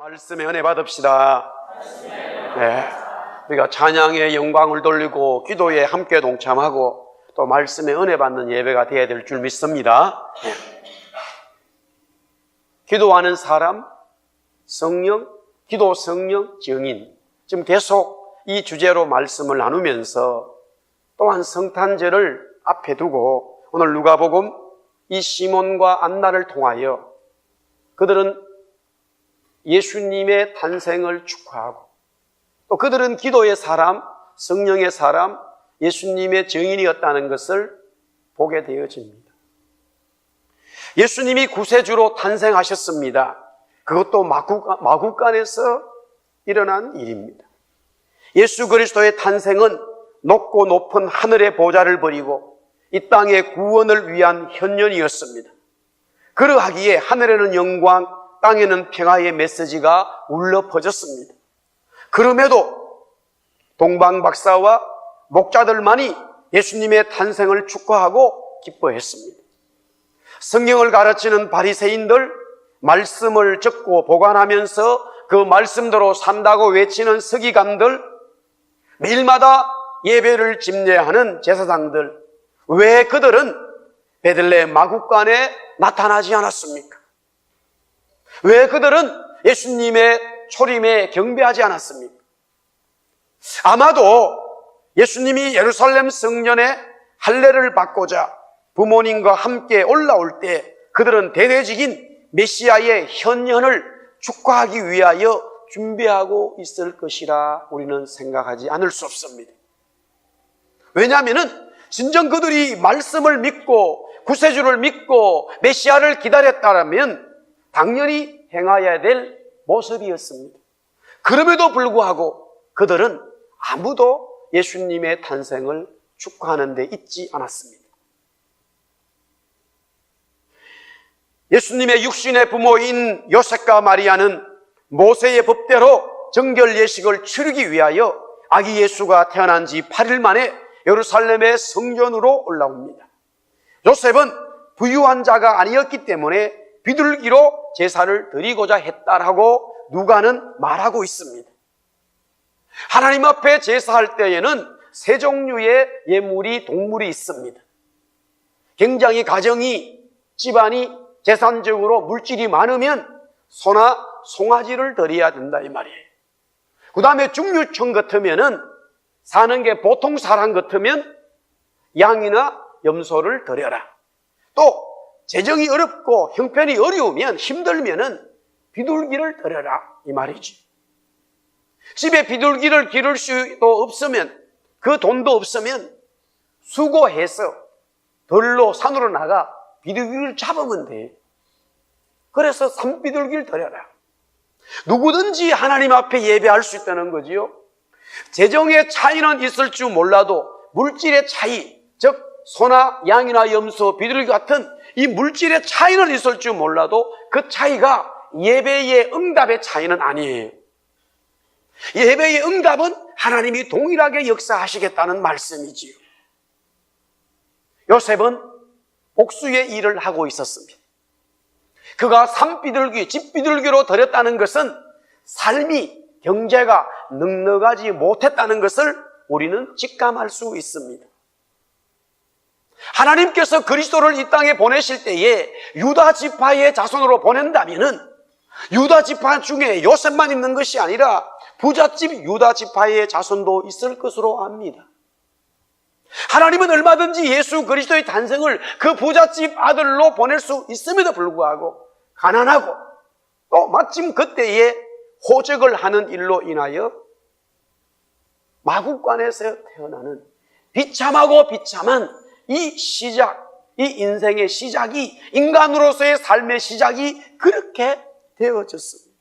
말씀의 은혜 받읍시다. 네, 우리가 찬양의 영광을 돌리고 기도에 함께 동참하고 또 말씀의 은혜 받는 예배가 되어야 될 줄 믿습니다. 네. 기도하는 사람, 성령, 기도 성령, 증인. 지금 계속 이 주제로 말씀을 나누면서 또한 성탄절을 앞에 두고 오늘 누가복음 이 시몬과 안나를 통하여 그들은 예수님의 탄생을 축하하고 또 그들은 기도의 사람, 성령의 사람, 예수님의 증인이었다는 것을 보게 되어집니다. 예수님이 구세주로 탄생하셨습니다. 그것도 마구간에서 일어난 일입니다. 예수 그리스도의 탄생은 높고 높은 하늘의 보좌를 버리고 이 땅의 구원을 위한 현년이었습니다. 그러하기에 하늘에는 영광, 땅에는 평화의 메시지가 울려 퍼졌습니다. 그럼에도 동방박사와 목자들만이 예수님의 탄생을 축하하고 기뻐했습니다. 성경을 가르치는 바리새인들, 말씀을 적고 보관하면서 그 말씀대로 산다고 외치는 서기관들, 매일마다 예배를 집례하는 제사장들, 왜 그들은 베들레헴 마구간에 나타나지 않았습니까? 왜 그들은 예수님의 초림에 경배하지 않았습니까? 아마도 예수님이 예루살렘 성전에 할례를 받고자 부모님과 함께 올라올 때 그들은 대대적인 메시아의 현현을 축하하기 위하여 준비하고 있을 것이라 우리는 생각하지 않을 수 없습니다. 왜냐하면 진정 그들이 말씀을 믿고 구세주를 믿고 메시아를 기다렸다면 당연히 행하여야 될 모습이었습니다. 그럼에도 불구하고 그들은 아무도 예수님의 탄생을 축하하는 데 있지 않았습니다. 예수님의 육신의 부모인 요셉과 마리아는 모세의 법대로 정결 예식을 치르기 위하여 아기 예수가 태어난 지 8일 만에 예루살렘의 성전으로 올라옵니다. 요셉은 부유한 자가 아니었기 때문에 비둘기로 제사를 드리고자 했다라고 누가는 말하고 있습니다. 하나님 앞에 제사할 때에는 세 종류의 예물이 동물이 있습니다. 굉장히 가정이 집안이 재산적으로 물질이 많으면 소나 송아지를 드려야 된다 이 말이에요. 그 다음에 중류층 같으면은 사는 게 보통 사람 같으면 양이나 염소를 드려라. 또 재정이 어렵고 형편이 어려우면 힘들면은 비둘기를 드려라 이 말이지. 집에 비둘기를 기를 수도 없으면 그 돈도 없으면 수고해서 들로 산으로 나가 비둘기를 잡으면 돼. 그래서 산비둘기를 드려라. 누구든지 하나님 앞에 예배할 수 있다는 거지요. 재정의 차이는 있을 줄 몰라도 물질의 차이, 즉 소나 양이나 염소, 비둘기 같은 이 물질의 차이는 있을 줄 몰라도 그 차이가 예배의 응답의 차이는 아니에요. 예배의 응답은 하나님이 동일하게 역사하시겠다는 말씀이지요. 요셉은 복수의 일을 하고 있었습니다. 그가 산비둘기, 집비둘기로 드렸다는 것은 삶이, 경제가 넉넉하지 못했다는 것을 우리는 직감할 수 있습니다. 하나님께서 그리스도를 이 땅에 보내실 때에 유다 지파의 자손으로 보낸다면은 유다 지파 중에 요셉만 있는 것이 아니라 부잣집 유다 지파의 자손도 있을 것으로 압니다. 하나님은 얼마든지 예수 그리스도의 탄생을 그 부잣집 아들로 보낼 수 있음에도 불구하고 가난하고 또 마침 그때에 호적을 하는 일로 인하여 마구간에서 태어나는 비참하고 비참한 이 시작, 이 인생의 시작이, 인간으로서의 삶의 시작이 그렇게 되어졌습니다.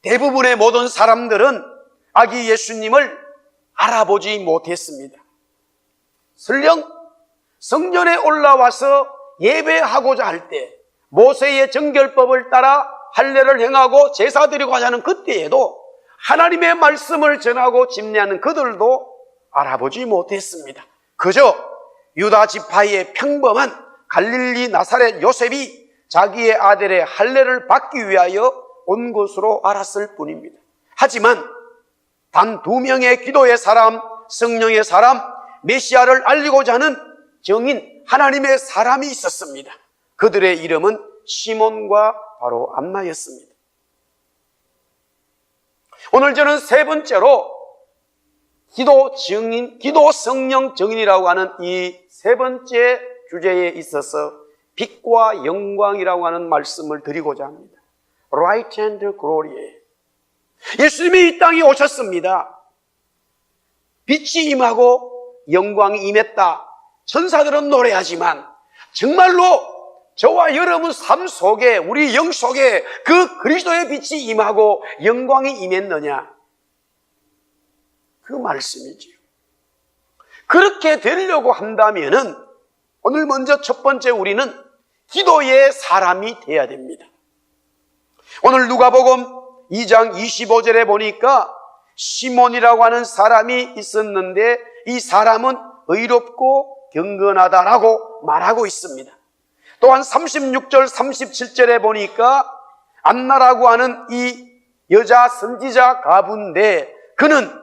대부분의 모든 사람들은 아기 예수님을 알아보지 못했습니다. 설령 성전에 올라와서 예배하고자 할 때 모세의 정결법을 따라 할례를 행하고 제사 드리고 하자는 그때에도 하나님의 말씀을 전하고 집례하는 그들도 알아보지 못했습니다. 그저 유다 지파의 평범한 갈릴리 나사렛 요셉이 자기의 아들의 할례를 받기 위하여 온 것으로 알았을 뿐입니다. 하지만 단 2명의 기도의 사람, 성령의 사람, 메시아를 알리고자 하는 정인 하나님의 사람이 있었습니다. 그들의 이름은 시몬과 바로 안나였습니다. 오늘 저는 세 번째로 기도 증인, 기도 성령 증인이라고 하는 이 세 번째 주제에 있어서 빛과 영광이라고 하는 말씀을 드리고자 합니다. Light and Glory. 예수님이 이 땅에 오셨습니다. 빛이 임하고 영광이 임했다. 천사들은 노래하지만 정말로 저와 여러분 삶 속에, 우리 영 속에 그 그리스도의 빛이 임하고 영광이 임했느냐? 그 말씀이지요. 그렇게 되려고 한다면은 오늘 먼저 첫 번째 우리는 기도의 사람이 되어야 됩니다. 오늘 누가복음 2장 25절에 보니까 시몬이라고 하는 사람이 있었는데 이 사람은 의롭고 경건하다라고 말하고 있습니다. 또한 36절 37절에 보니까 안나라고 하는 이 여자 선지자 가부인데 그는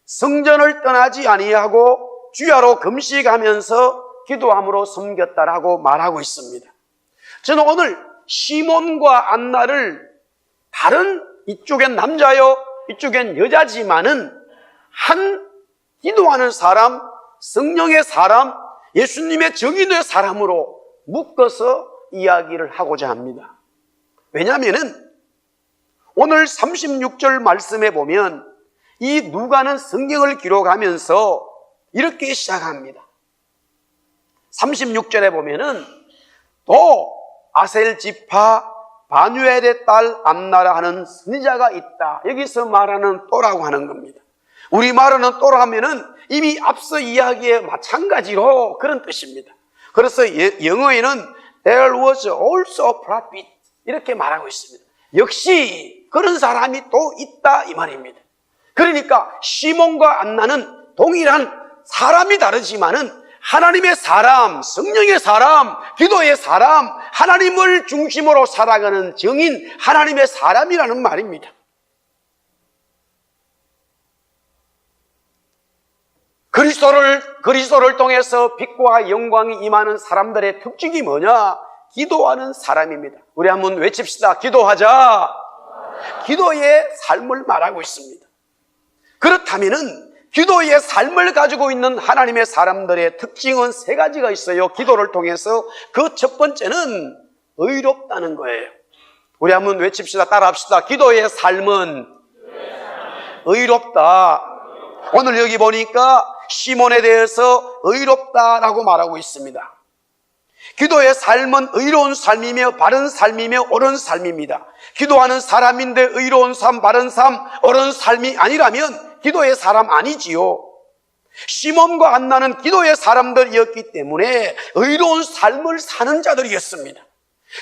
성전을 떠나지 아니하고 주야로 금식하면서 기도함으로 섬겼다라고 말하고 있습니다. 저는 오늘 시몬과 안나를 다른 이쪽엔 남자요 이쪽엔 여자지만은 한 기도하는 사람, 성령의 사람, 예수님의 정인의 사람으로 묶어서 이야기를 하고자 합니다. 왜냐하면 오늘 36절 말씀에 보면 이 누가는 성경을 기록하면서 이렇게 시작합니다. 36절에 보면은 또 아셀 지파 바누엘의 딸 안나라 하는 선지자가 있다. 여기서 말하는 또라고 하는 겁니다. 우리 말하는 또라면은 이미 앞서 이야기에 마찬가지로 그런 뜻입니다. 그래서 영어에는 there was also a prophet 이렇게 말하고 있습니다. 역시 그런 사람이 또 있다 이 말입니다. 그러니까 시몬과 안나는 동일한 사람이 다르지만은 하나님의 사람, 성령의 사람, 기도의 사람, 하나님을 중심으로 살아가는 정인 하나님의 사람이라는 말입니다. 그리스도를 통해서 빛과 영광이 임하는 사람들의 특징이 뭐냐? 기도하는 사람입니다. 우리 한번 외칩시다. 기도하자. 기도의 삶을 말하고 있습니다. 그렇다면은 기도의 삶을 가지고 있는 하나님의 사람들의 특징은 세 가지가 있어요. 기도를 통해서 그 첫 번째는 의롭다는 거예요. 우리 한번 외칩시다. 따라합시다. 기도의 삶은 의롭다. 오늘 여기 보니까 시몬에 대해서 의롭다라고 말하고 있습니다. 기도의 삶은 의로운 삶이며 바른 삶이며 옳은 삶입니다. 기도하는 사람인데 의로운 삶, 바른 삶, 옳은 삶이 아니라면 기도의 사람 아니지요. 시몬과 안나는 기도의 사람들이었기 때문에 의로운 삶을 사는 자들이었습니다.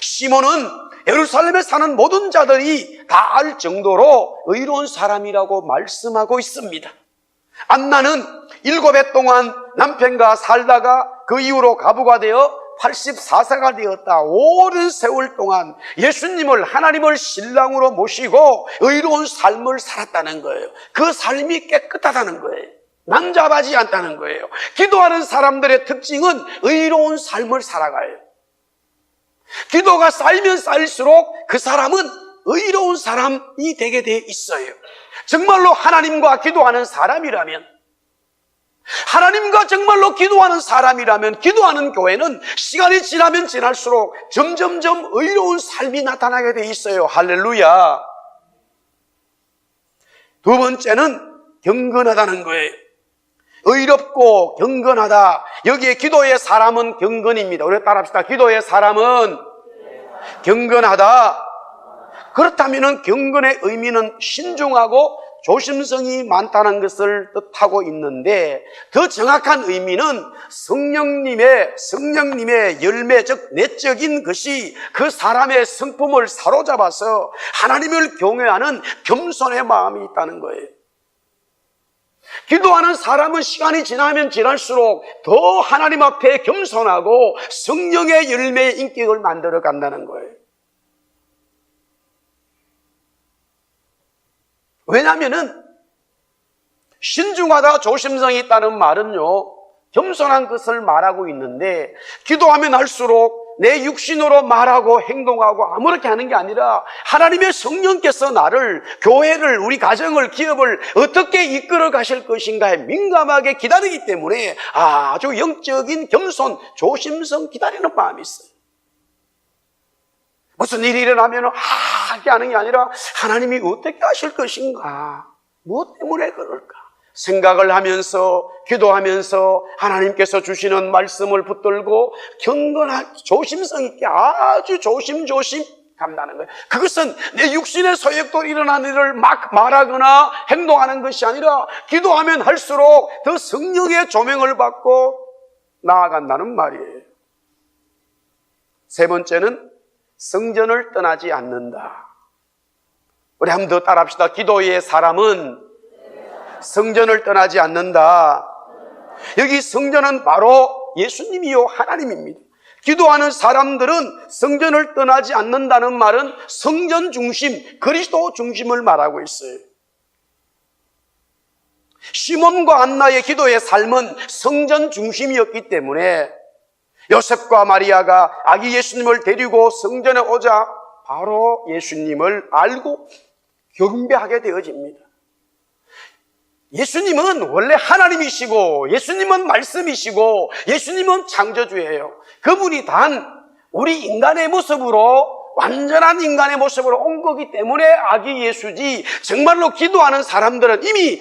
시몬은 예루살렘에 사는 모든 자들이 다 알 정도로 의로운 사람이라고 말씀하고 있습니다. 안나는 7해 동안 남편과 살다가 그 이후로 가부가 되어 84세가 되었다. 오랜 세월 동안 예수님을 하나님을 신랑으로 모시고 의로운 삶을 살았다는 거예요. 그 삶이 깨끗하다는 거예요. 난잡하지 않다는 거예요. 기도하는 사람들의 특징은 의로운 삶을 살아가요. 기도가 쌓이면 쌓일수록 그 사람은 의로운 사람이 되게 돼 있어요. 정말로 하나님과 기도하는 사람이라면, 하나님과 정말로 기도하는 사람이라면 기도하는 교회는 시간이 지나면 지날수록 점점점 의로운 삶이 나타나게 돼 있어요. 할렐루야. 두 번째는 경건하다는 거예요. 의롭고 경건하다. 여기에 기도의 사람은 경건입니다. 우리 따라합시다. 기도의 사람은 경건하다. 그렇다면 경건의 의미는 신중하고 조심성이 많다는 것을 뜻하고 있는데 더 정확한 의미는 성령님의 열매, 즉 내적인 것이 그 사람의 성품을 사로잡아서 하나님을 경외하는 겸손의 마음이 있다는 거예요. 기도하는 사람은 시간이 지나면 지날수록 더 하나님 앞에 겸손하고 성령의 열매의 인격을 만들어 간다는 거예요. 왜냐하면은 신중하다 조심성이 있다는 말은요, 겸손한 것을 말하고 있는데, 기도하면 할수록 내 육신으로 말하고 행동하고 아무렇게 하는 게 아니라 하나님의 성령께서 나를, 교회를, 우리 가정을, 기업을 어떻게 이끌어 가실 것인가에 민감하게 기다리기 때문에 아주 영적인 겸손, 조심성 기다리는 마음이 있어요. 무슨 일이 일어나면 하게 하는 게 아니라 하나님이 어떻게 하실 것인가, 무엇 때문에 그럴까 생각을 하면서, 기도하면서 하나님께서 주시는 말씀을 붙들고 경건하게 조심성 있게 아주 조심조심 간다는 거예요. 그것은 내 육신의 소욕도 일어나는 일을 막 말하거나 행동하는 것이 아니라 기도하면 할수록 더 성령의 조명을 받고 나아간다는 말이에요. 세 번째는 성전을 떠나지 않는다. 우리 한 번 더 따라합시다. 기도의 사람은 성전을 떠나지 않는다. 여기 성전은 바로 예수님이요 하나님입니다. 기도하는 사람들은 성전을 떠나지 않는다는 말은 성전 중심, 그리스도 중심을 말하고 있어요. 시몬과 안나의 기도의 삶은 성전 중심이었기 때문에 요셉과 마리아가 아기 예수님을 데리고 성전에 오자 바로 예수님을 알고 경배하게 되어집니다. 예수님은 원래 하나님이시고, 예수님은 말씀이시고, 예수님은 창조주예요. 그분이 단 우리 인간의 모습으로, 완전한 인간의 모습으로 온 거기 때문에 아기 예수지, 정말로 기도하는 사람들은 이미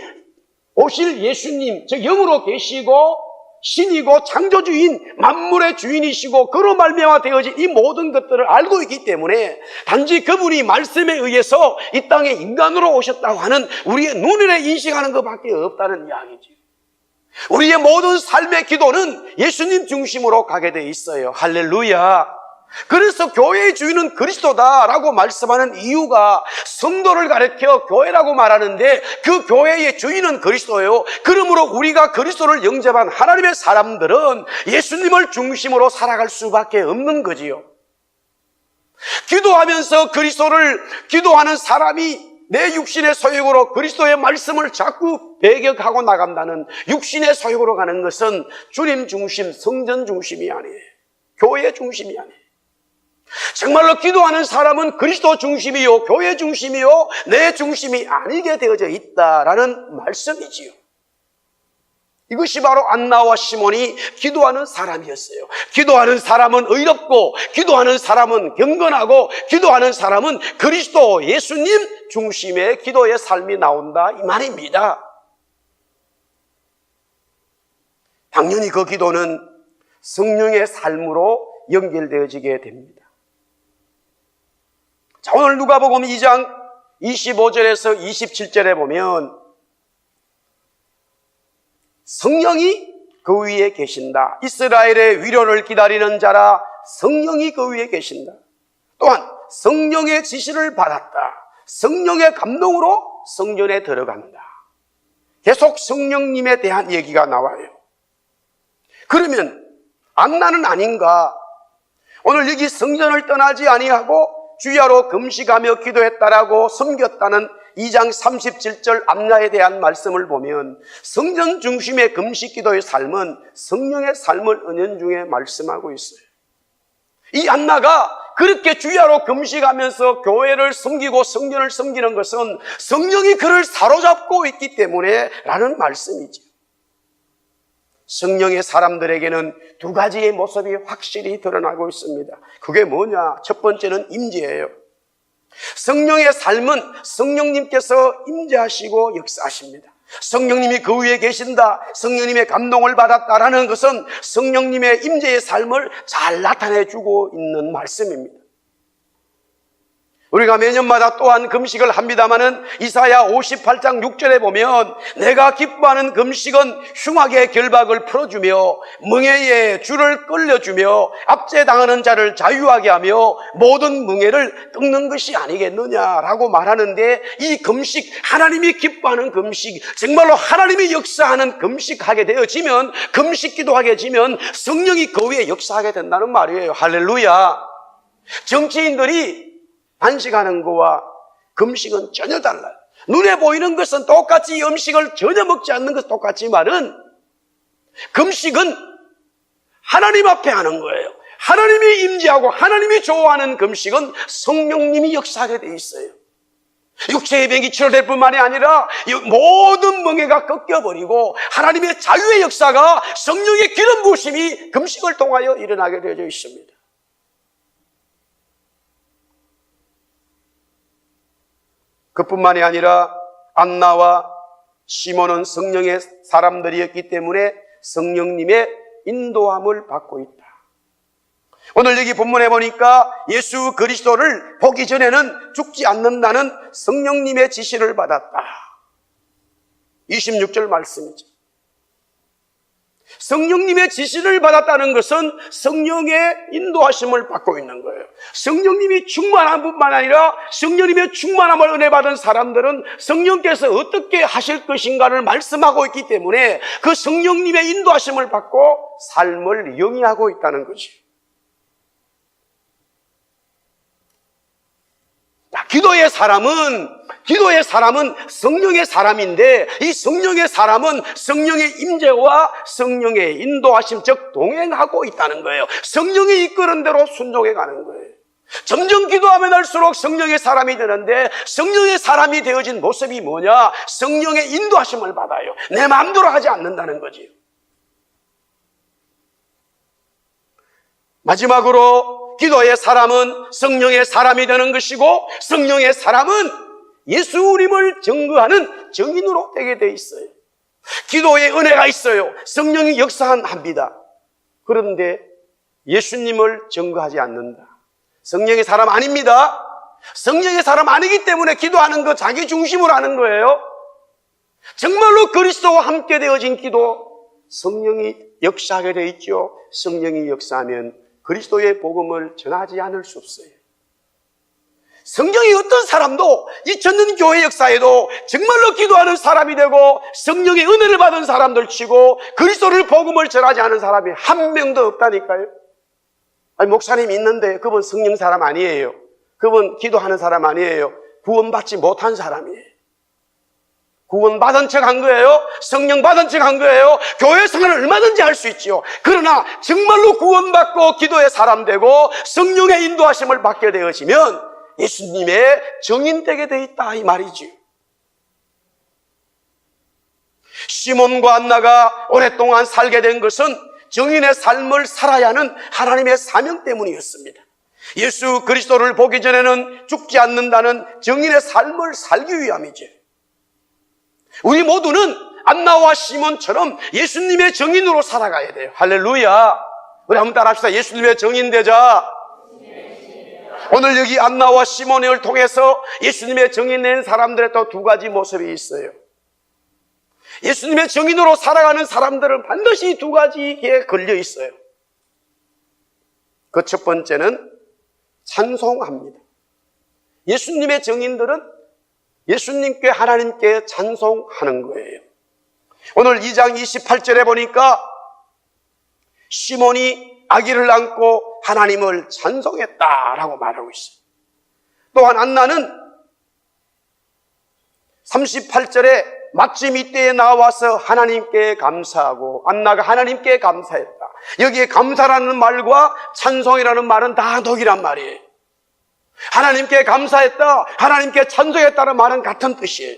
오실 예수님, 즉 영으로 계시고 신이고 창조주인, 만물의 주인이시고 그로 말미암아 되어진 이 모든 것들을 알고 있기 때문에 단지 그분이 말씀에 의해서 이 땅에 인간으로 오셨다고 하는 우리의 눈에 인식하는 것밖에 없다는 이야기죠. 우리의 모든 삶의 기도는 예수님 중심으로 가게 돼 있어요. 할렐루야. 그래서 교회의 주인은 그리스도다라고 말씀하는 이유가, 성도를 가리켜 교회라고 말하는데 그 교회의 주인은 그리스도예요. 그러므로 우리가 그리스도를 영접한 하나님의 사람들은 예수님을 중심으로 살아갈 수밖에 없는 거지요. 기도하면서 그리스도를, 기도하는 사람이 내 육신의 소욕으로 그리스도의 말씀을 자꾸 배격하고 나간다는 육신의 소욕으로 가는 것은 주님 중심, 성전 중심이 아니에요. 교회 중심이 아니에요. 정말로 기도하는 사람은 그리스도 중심이요, 교회 중심이요, 내 중심이 아니게 되어져 있다라는 말씀이지요. 이것이 바로 안나와 시몬이 기도하는 사람이었어요. 기도하는 사람은 의롭고, 기도하는 사람은 경건하고, 기도하는 사람은 그리스도 예수님 중심의 기도의 삶이 나온다, 이 말입니다. 당연히 그 기도는 성령의 삶으로 연결되어지게 됩니다. 자, 오늘 누가복음 2장 25절에서 27절에 보면 성령이 그 위에 계신다. 이스라엘의 위로를 기다리는 자라 성령이 그 위에 계신다. 또한 성령의 지시를 받았다. 성령의 감동으로 성전에 들어간다. 계속 성령님에 대한 얘기가 나와요. 그러면 안나는 아닌가? 오늘 여기 성전을 떠나지 아니하고 주야로 금식하며 기도했다라고 섬겼다는 2장 37절 안나에 대한 말씀을 보면 성전 중심의 금식 기도의 삶은 성령의 삶을 은연중에 말씀하고 있어요. 이 안나가 그렇게 주야로 금식하면서 교회를 섬기고 성전을 섬기는 것은 성령이 그를 사로잡고 있기 때문에 라는 말씀이죠. 성령의 사람들에게는 두 가지의 모습이 확실히 드러나고 있습니다. 그게 뭐냐? 첫 번째는 임재예요. 성령의 삶은 성령님께서 임재하시고 역사하십니다. 성령님이 그 위에 계신다, 성령님의 감동을 받았다라는 것은 성령님의 임재의 삶을 잘 나타내주고 있는 말씀입니다. 우리가 매년마다 또한 금식을 합니다마는 이사야 58장 6절에 보면 내가 기뻐하는 금식은 흉악의 결박을 풀어주며 멍에의 줄을 끌려주며 압제당하는 자를 자유하게 하며 모든 멍에를 뜯는 것이 아니겠느냐라고 말하는데, 이 금식, 하나님이 기뻐하는 금식, 정말로 하나님이 역사하는 금식하게 되어지면, 금식 기도하게 되면 성령이 그 위에 역사하게 된다는 말이에요. 할렐루야. 정치인들이 단식하는 거와 금식은 전혀 달라요. 눈에 보이는 것은 똑같이 음식을 전혀 먹지 않는 것은 똑같지만은 금식은 하나님 앞에 하는 거예요. 하나님이 임재하고 하나님이 좋아하는 금식은 성령님이 역사하게 돼 있어요. 육체의 병이 치료될 뿐만이 아니라 모든 멍에가 꺾여버리고 하나님의 자유의 역사가, 성령의 기름 부으심이 금식을 통하여 일어나게 되어져 있습니다. 그뿐만이 아니라 안나와 시몬은 성령의 사람들이었기 때문에 성령님의 인도함을 받고 있다. 오늘 여기 본문에 보니까 예수 그리스도를 보기 전에는 죽지 않는다는 성령님의 지시를 받았다. 26절 말씀이죠. 성령님의 지시를 받았다는 것은 성령의 인도하심을 받고 있는 거예요. 성령님이 충만한 뿐만 아니라 성령님의 충만함을 은혜 받은 사람들은 성령께서 어떻게 하실 것인가를 말씀하고 있기 때문에 그 성령님의 인도하심을 받고 삶을 영위하고 있다는 거지. 기도의 사람은 성령의 사람인데, 이 성령의 사람은 성령의 임재와 성령의 인도하심, 즉 동행하고 있다는 거예요. 성령이 이끄는 대로 순종해 가는 거예요. 점점 기도하면 할수록 성령의 사람이 되는데, 성령의 사람이 되어진 모습이 뭐냐? 성령의 인도하심을 받아요. 내 마음대로 하지 않는다는 거지. 마지막으로 기도의 사람은 성령의 사람이 되는 것이고, 성령의 사람은 예수님을 증거하는 증인으로 되게 돼 있어요. 기도에 은혜가 있어요. 성령이 역사합니다. 그런데 예수님을 증거하지 않는다. 성령의 사람 아닙니다. 성령의 사람 아니기 때문에 기도하는 거 자기 중심으로 하는 거예요. 정말로 그리스도와 함께 되어진 기도, 성령이 역사하게 돼 있죠. 성령이 역사하면 그리스도의 복음을 전하지 않을 수 없어요. 성령이 어떤 사람도 2000년 교회 역사에도 정말로 기도하는 사람이 되고 성령의 은혜를 받은 사람들 치고 그리스도를 복음을 전하지 않은 사람이 한 명도 없다니까요. 아니, 목사님이 있는데 그분 성령 사람 아니에요. 그분 기도하는 사람 아니에요. 구원받지 못한 사람이에요. 구원받은 척 한 거예요. 성령 받은 척 한 거예요. 교회 생활을 얼마든지 할 수 있죠. 그러나 정말로 구원받고 기도의 사람 되고 성령의 인도하심을 받게 되어지면 예수님의 증인되게 돼 있다, 이 말이지. 시몬과 안나가 오랫동안 살게 된 것은 증인의 삶을 살아야 하는 하나님의 사명 때문이었습니다. 예수 그리스도를 보기 전에는 죽지 않는다는 증인의 삶을 살기 위함이지. 우리 모두는 안나와 시몬처럼 예수님의 증인으로 살아가야 돼요. 할렐루야. 우리 한번 따라합시다. 예수님의 증인 되자. 오늘 여기 안나와 시몬을 통해서 예수님의 증인 낸 사람들의 또 두 가지 모습이 있어요. 예수님의 증인으로 살아가는 사람들은 반드시 두 가지에 걸려 있어요. 그 첫 번째는 찬송합니다. 예수님의 증인들은 예수님께, 하나님께 찬송하는 거예요. 오늘 2장 28절에 보니까 시몬이 아기를 안고 하나님을 찬송했다라고 말하고 있어요. 또한 안나는 38절에 마침 이때에 나와서 하나님께 감사하고, 안나가 하나님께 감사했다. 여기에 감사라는 말과 찬송이라는 말은 다 동일한 말이에요. 하나님께 감사했다, 하나님께 찬송했다는 말은 같은 뜻이에요.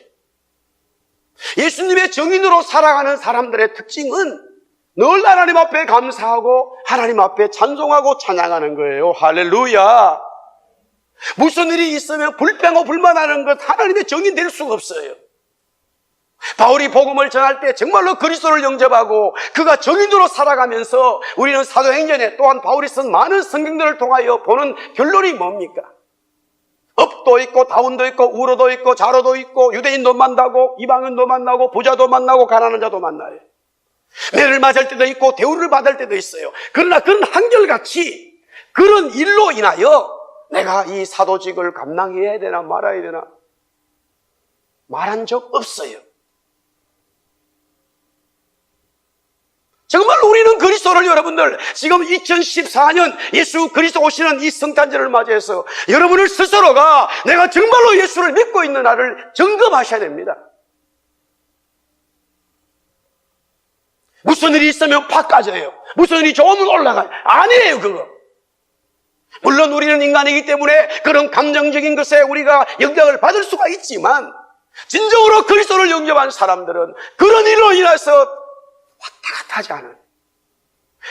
예수님의 증인으로 살아가는 사람들의 특징은 늘 하나님 앞에 감사하고 하나님 앞에 찬송하고 찬양하는 거예요. 할렐루야. 무슨 일이 있으면 불평하고 불만하는 것, 하나님의 증인 될 수가 없어요. 바울이 복음을 전할 때 정말로 그리스도를 영접하고 그가 증인으로 살아가면서 우리는 사도행전에 또한 바울이 쓴 많은 성경들을 통하여 보는 결론이 뭡니까? 업도 있고 다운도 있고 우로도 있고 좌로도 있고 유대인도 만나고 이방인도 만나고 부자도 만나고 가난한 자도 만나요. 매를 맞을 때도 있고 대우를 받을 때도 있어요. 그러나 그런 한결같이 그런 일로 인하여 내가 이 사도직을 감당해야 되나 말아야 되나 말한 적 없어요. 정말 우리는 그리스도를 여러분들 지금 2014년 예수 그리스도 오시는 이 성탄절을 맞이해서 여러분을 스스로가 내가 정말로 예수를 믿고 있는 나를 점검하셔야 됩니다. 무슨 일이 있으면 팍 까져요. 무슨 일이 좋으면 올라가요. 아니에요 그거. 물론 우리는 인간이기 때문에 그런 감정적인 것에 우리가 영향을 받을 수가 있지만 진정으로 그리스도를 영접한 사람들은 그런 일로 인해서 왔다 갔다 하지 않아요.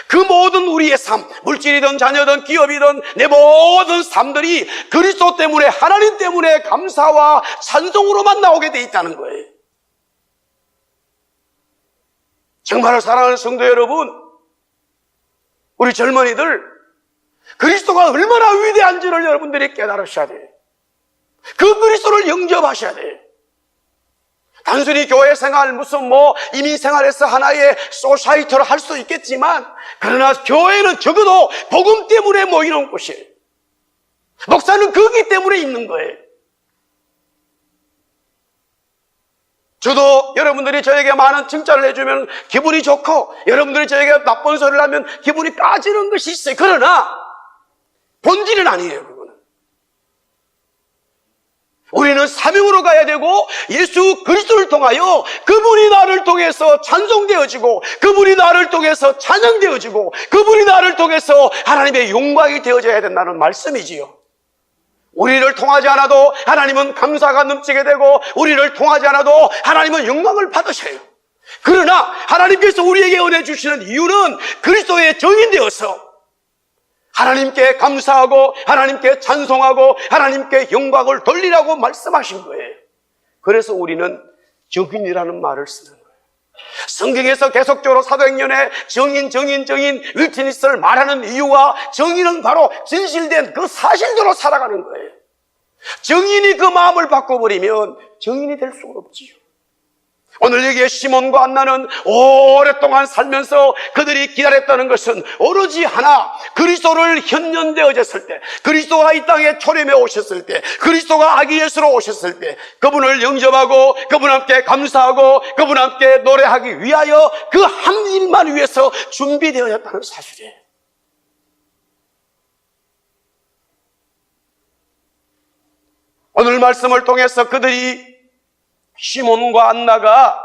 그 모든 우리의 삶, 물질이든 자녀든 기업이든 내 모든 삶들이 그리스도 때문에 하나님 때문에 감사와 찬송으로만 나오게 돼 있다는 거예요. 정말 사랑하는 성도 여러분, 우리 젊은이들 그리스도가 얼마나 위대한지를 여러분들이 깨달으셔야 돼요. 그 그리스도를 영접하셔야 돼요. 단순히 교회 생활, 무슨 이민 생활에서 하나의 소사이티를 할 수 있겠지만, 그러나 교회는 적어도 복음 때문에 모이는 곳이에요. 목사는 거기 때문에 있는 거예요. 저도 여러분들이 저에게 많은 칭찬을 해주면 기분이 좋고, 여러분들이 저에게 나쁜 소리를 하면 기분이 까지는 것이 있어요. 그러나 본질은 아니에요, 그거는. 우리는 사명으로 가야 되고 예수 그리스도를 통하여 그분이 나를 통해서 찬송되어지고 그분이 나를 통해서 찬양되어지고 그분이 나를 통해서 하나님의 영광이 되어져야 된다는 말씀이지요. 우리를 통하지 않아도 하나님은 감사가 넘치게 되고 우리를 통하지 않아도 하나님은 영광을 받으셔요. 그러나 하나님께서 우리에게 은혜 주시는 이유는 그리스도의 정인되어서 하나님께 감사하고 하나님께 찬송하고 하나님께 영광을 돌리라고 말씀하신 거예요. 그래서 우리는 정인이라는 말을 쓰는 거예요. 성경에서 계속적으로 사도행전에 정인 윌트니스를 말하는 이유와 정인은 바로 진실된 그 사실대로 살아가는 거예요. 정인이 그 마음을 바꿔버리면 정인이 될 수가 없지요. 오늘 여기에 시몬과 안나는 오랫동안 살면서 그들이 기다렸다는 것은 오로지 하나, 그리스도를 현현되어졌을 때, 그리스도가 이 땅에 초림해 오셨을 때, 그리스도가 아기 예수로 오셨을 때 그분을 영접하고 그분 함께 감사하고 그분 함께 노래하기 위하여 그 한 일만 위해서 준비되어졌다는 사실이에요. 오늘 말씀을 통해서 그들이 시몬과 안나가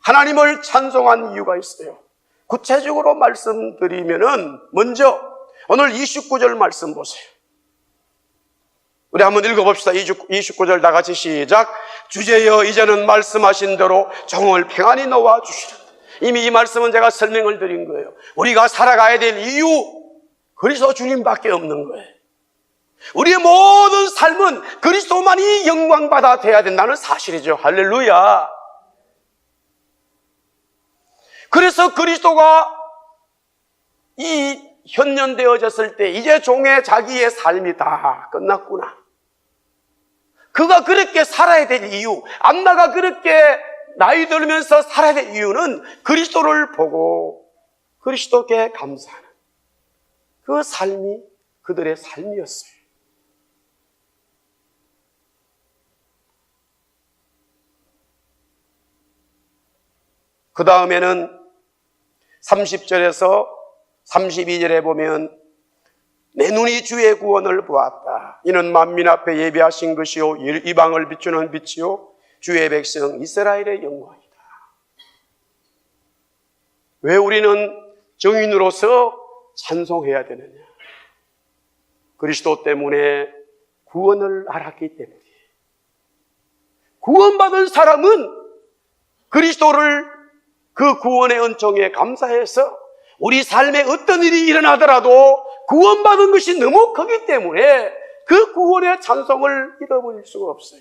하나님을 찬송한 이유가 있어요. 구체적으로 말씀드리면은 먼저 오늘 29절 말씀 보세요. 우리 한번 읽어봅시다. 29절 다 같이 시작. 주제여 이제는 말씀하신 대로 종을 평안히 놓아 주시라. 이미 이 말씀은 제가 설명을 드린 거예요. 우리가 살아가야 될 이유, 그리스도 주님밖에 없는 거예요. 우리의 모든 삶은 그리스도만이 영광받아 돼야 된다는 사실이죠. 할렐루야. 그래서 그리스도가 이 현년되어졌을 때 이제 종의 자기의 삶이 다 끝났구나. 그가 그렇게 살아야 될 이유, 안나가 그렇게 나이 들면서 살아야 될 이유는 그리스도를 보고 그리스도께 감사하는 그 삶이 그들의 삶이었어요. 그 다음에는 30절에서 32절에 보면 내 눈이 주의 구원을 보았다. 이는 만민 앞에 예비하신 것이요 이방을 비추는 빛이요 주의 백성 이스라엘의 영광이다. 왜 우리는 정인으로서 찬송해야 되느냐? 그리스도 때문에 구원을 알았기 때문에. 구원받은 사람은 그리스도를 그 구원의 은총에 감사해서 우리 삶에 어떤 일이 일어나더라도 구원받은 것이 너무 크기 때문에 그 구원의 찬송을 잃어버릴 수가 없어요.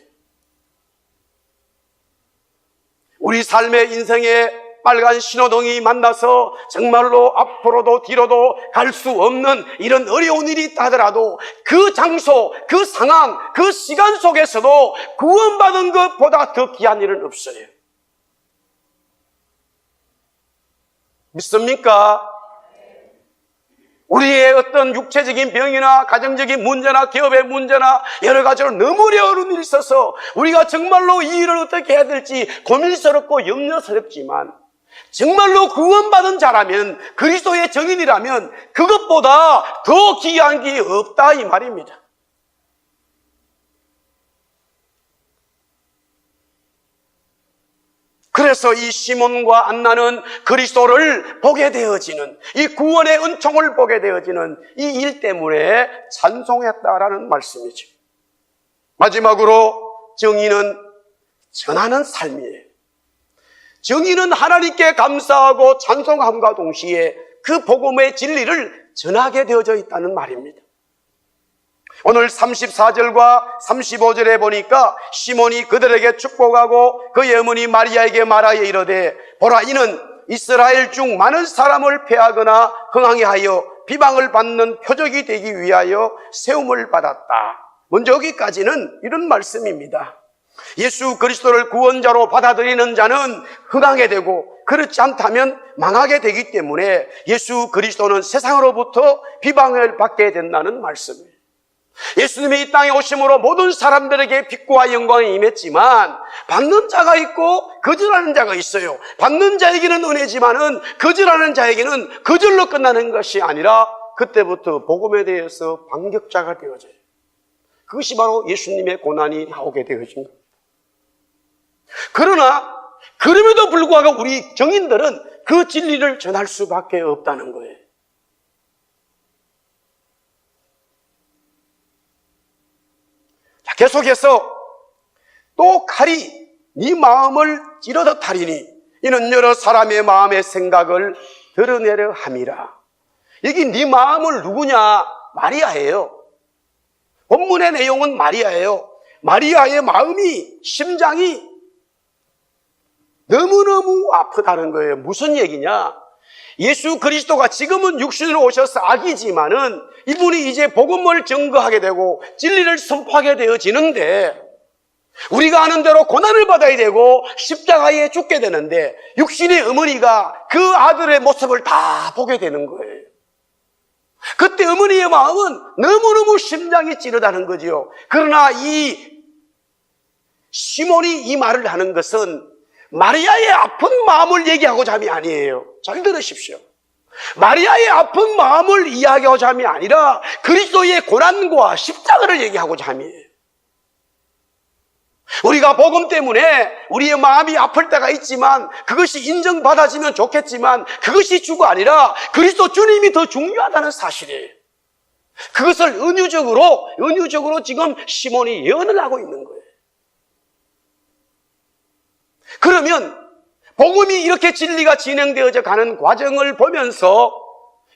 우리 삶의 인생에 빨간 신호등이 만나서 정말로 앞으로도 뒤로도 갈 수 없는 이런 어려운 일이 있다 하더라도 그 장소, 그 상황, 그 시간 속에서도 구원받은 것보다 더 귀한 일은 없어요. 믿습니까? 우리의 어떤 육체적인 병이나 가정적인 문제나 기업의 문제나 여러 가지로 너무 어려운 일이 있어서 우리가 정말로 이 일을 어떻게 해야 될지 고민스럽고 염려스럽지만 정말로 구원받은 자라면, 그리스도의 증인이라면 그것보다 더 귀한 게 없다 이 말입니다. 그래서 이 시몬과 안나는 그리스도를 보게 되어지는, 이 구원의 은총을 보게 되어지는 이 일 때문에 찬송했다라는 말씀이죠. 마지막으로 정의는 전하는 삶이에요. 정의는 하나님께 감사하고 찬송함과 동시에 그 복음의 진리를 전하게 되어져 있다는 말입니다. 오늘 34절과 35절에 보니까 시몬이 그들에게 축복하고 그의 어머니 마리아에게 말하여 이르되 보라, 이는 이스라엘 중 많은 사람을 패하거나 흥하게 하여 비방을 받는 표적이 되기 위하여 세움을 받았다. 먼저 여기까지는 이런 말씀입니다. 예수 그리스도를 구원자로 받아들이는 자는 흥하게 되고 그렇지 않다면 망하게 되기 때문에 예수 그리스도는 세상으로부터 비방을 받게 된다는 말씀이에요. 예수님이 이 땅에 오심으로 모든 사람들에게 빛과 영광이 임했지만 받는 자가 있고 거절하는 자가 있어요. 받는 자에게는 은혜지만은 거절하는 자에게는 거절로 끝나는 것이 아니라 그때부터 복음에 대해서 반격자가 되어져요. 그것이 바로 예수님의 고난이 나오게 되어진 겁니다. 그러나 그럼에도 불구하고 우리 정인들은 그 진리를 전할 수밖에 없다는 거예요. 계속해서 또 칼이 네 마음을 찌르듯 하리니 이는 여러 사람의 마음의 생각을 드러내려 함이라. 여기 네 마음을 누구냐? 마리아예요. 본문의 내용은 마리아예요. 마리아의 마음이, 심장이 너무너무 아프다는 거예요. 무슨 얘기냐? 예수 그리스도가 지금은 육신으로 오셔서 아기지만은 이분이 이제 복음을 증거하게 되고 진리를 선포하게 되어지는데 우리가 아는 대로 고난을 받아야 되고 십자가에 죽게 되는데 육신의 어머니가 그 아들의 모습을 다 보게 되는 거예요. 그때 어머니의 마음은 너무너무 심장이 찌르다는 거지요. 그러나 이 시몬이 이 말을 하는 것은 마리아의 아픈 마음을 얘기하고자 함이 아니에요. 잘 들으십시오. 마리아의 아픈 마음을 이야기하고자 함이 아니라 그리스도의 고난과 십자가를 얘기하고자 함이에요. 우리가 복음 때문에 우리의 마음이 아플 때가 있지만 그것이 인정받아지면 좋겠지만 그것이 주가 아니라 그리스도 주님이 더 중요하다는 사실이에요. 그것을 은유적으로 지금 시몬이 예언을 하고 있는 거예요. 그러면 복음이 이렇게 진리가 진행되어져 가는 과정을 보면서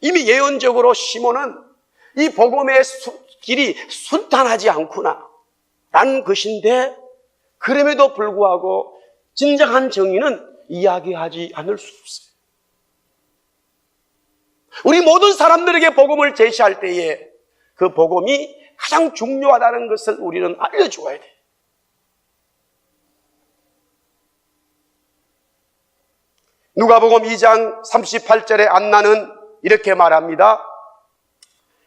이미 예언적으로 시몬은 이 복음의 길이 순탄하지 않구나 라는 것인데 그럼에도 불구하고 진정한 정의는 이야기하지 않을 수 없어요. 우리 모든 사람들에게 복음을 제시할 때에 그 복음이 가장 중요하다는 것을 우리는 알려주어야 돼요. 누가복음 2장 38절에 안나는 이렇게 말합니다.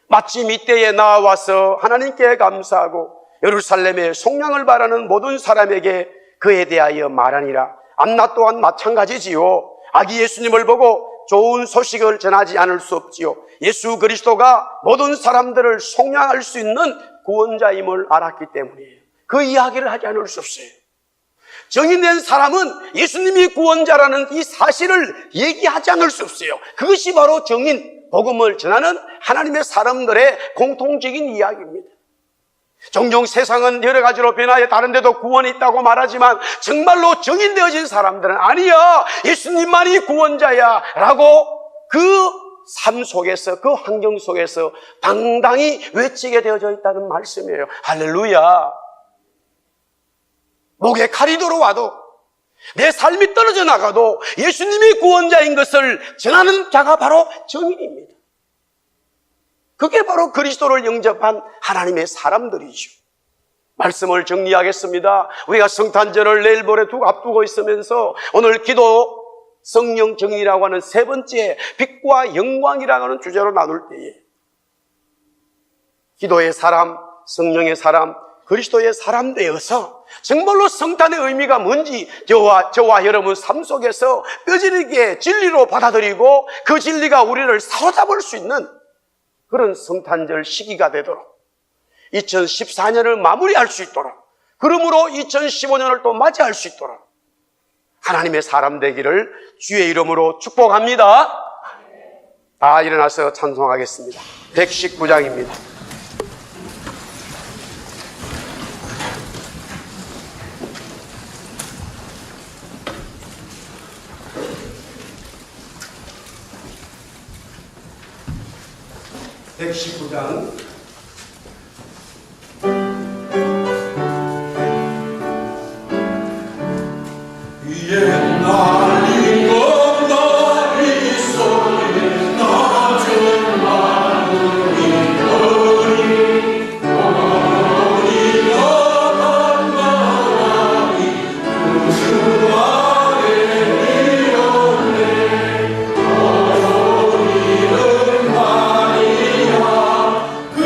마침 이때에 나와서 하나님께 감사하고 예루살렘에 속량을 바라는 모든 사람에게 그에 대하여 말하니라. 안나 또한 마찬가지지요. 아기 예수님을 보고 좋은 소식을 전하지 않을 수 없지요. 예수 그리스도가 모든 사람들을 속량할 수 있는 구원자임을 알았기 때문이에요. 그 이야기를 하지 않을 수 없어요. 정인된 사람은 예수님이 구원자라는 이 사실을 얘기하지 않을 수 없어요. 그것이 바로 정인, 복음을 전하는 하나님의 사람들의 공통적인 이야기입니다. 종종 세상은 여러 가지로 변하여 다른 데도 구원이 있다고 말하지만 정말로 정인되어진 사람들은 아니야, 예수님만이 구원자야 라고 그 삶 속에서, 그 환경 속에서 당당히 외치게 되어져 있다는 말씀이에요. 할렐루야. 목에 칼이 들어와도 내 삶이 떨어져 나가도 예수님이 구원자인 것을 전하는 자가 바로 정인입니다. 그게 바로 그리스도를 영접한 하나님의 사람들이죠. 말씀을 정리하겠습니다. 우리가 성탄절을 내일 모레 앞두고 있으면서 오늘 기도 성령 정의라고 하는 세 번째 빛과 영광이라고 하는 주제로 나눌 때에 기도의 사람, 성령의 사람, 그리스도의 사람 되어서 정말로 성탄의 의미가 뭔지 저와 여러분 삶 속에서 뼈저리게 진리로 받아들이고 그 진리가 우리를 사로잡을 수 있는 그런 성탄절 시기가 되도록 2014년을 마무리할 수 있도록 그러므로 2015년을 또 맞이할 수 있도록 하나님의 사람 되기를 주의 이름으로 축복합니다. 다 일어나서 찬송하겠습니다. 119장입니다. 그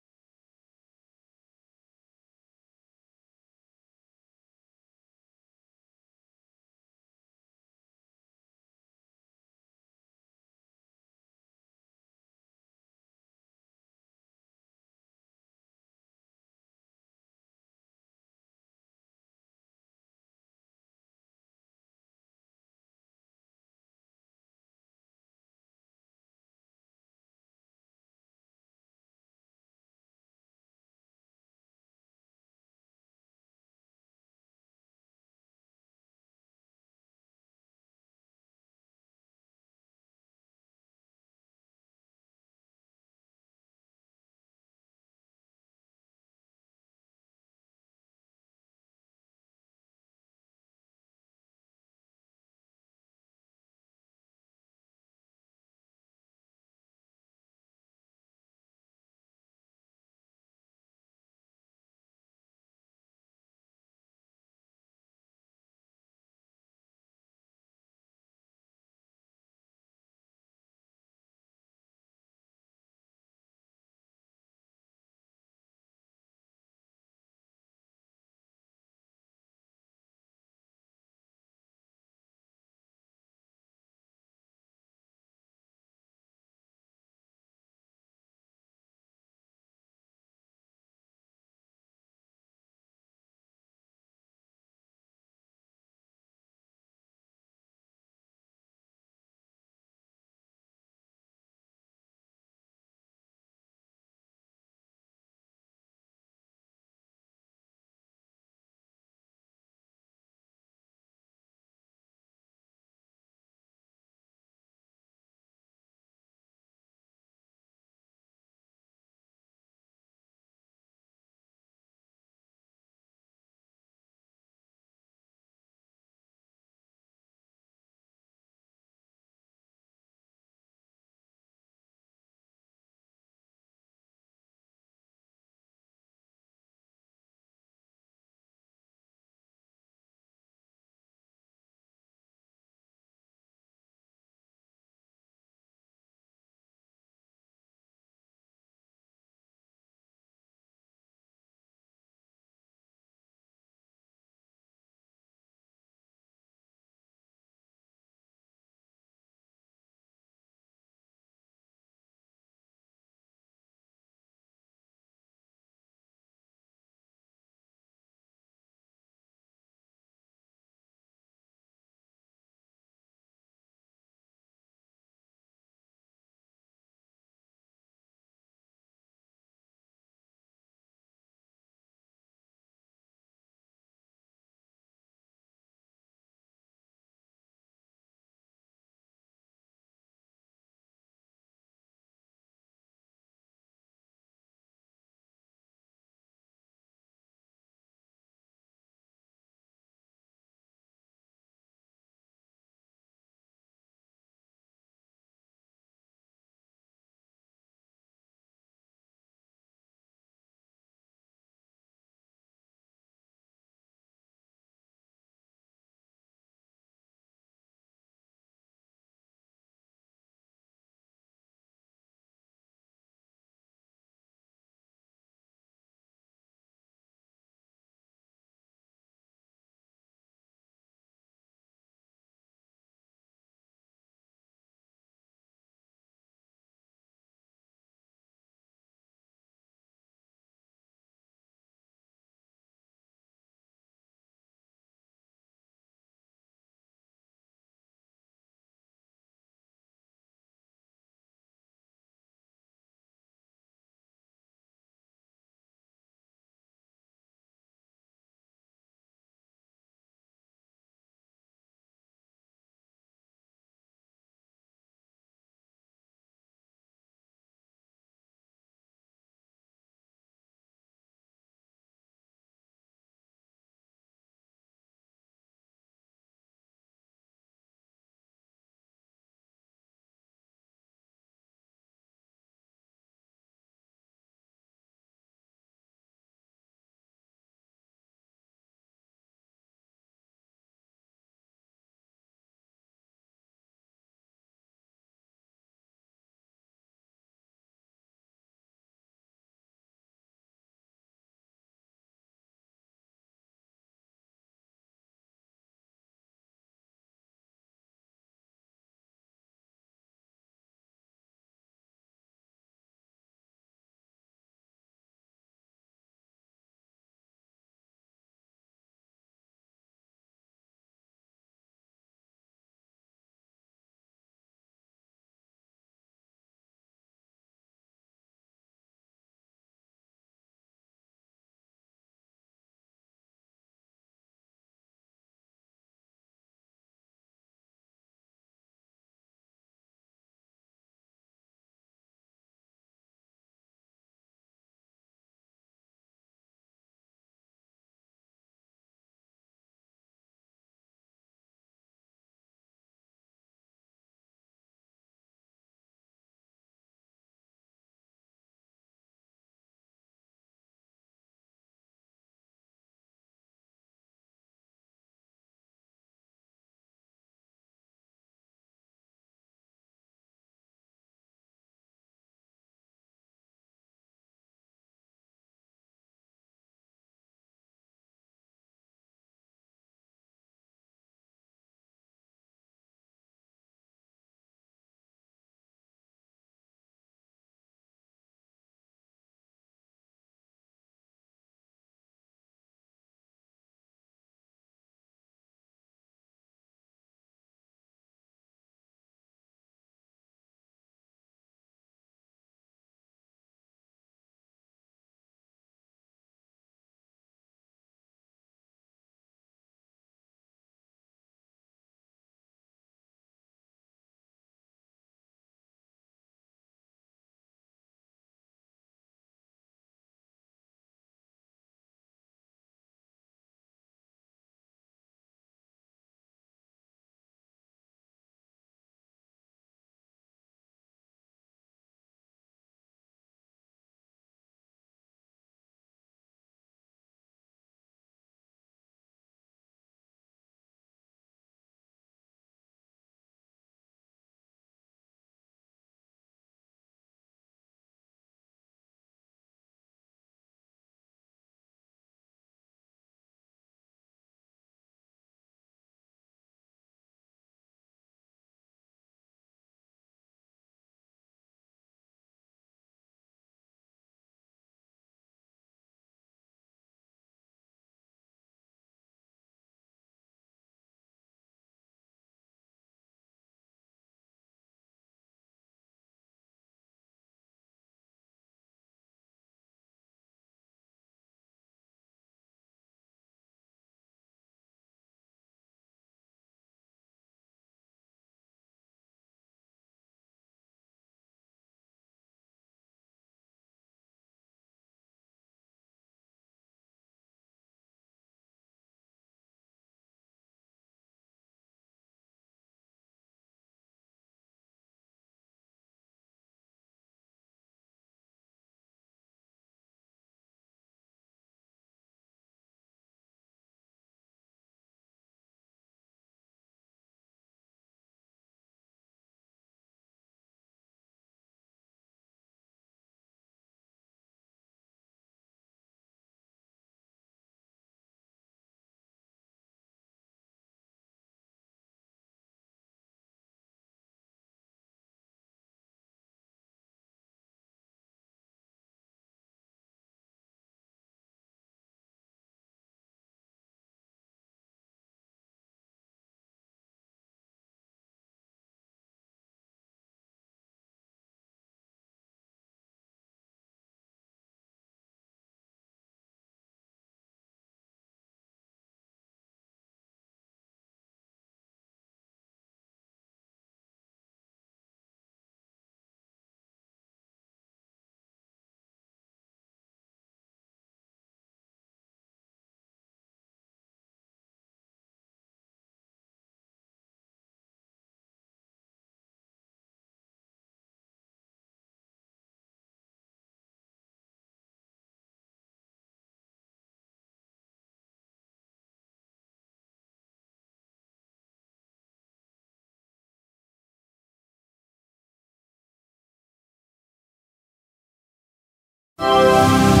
있습니다.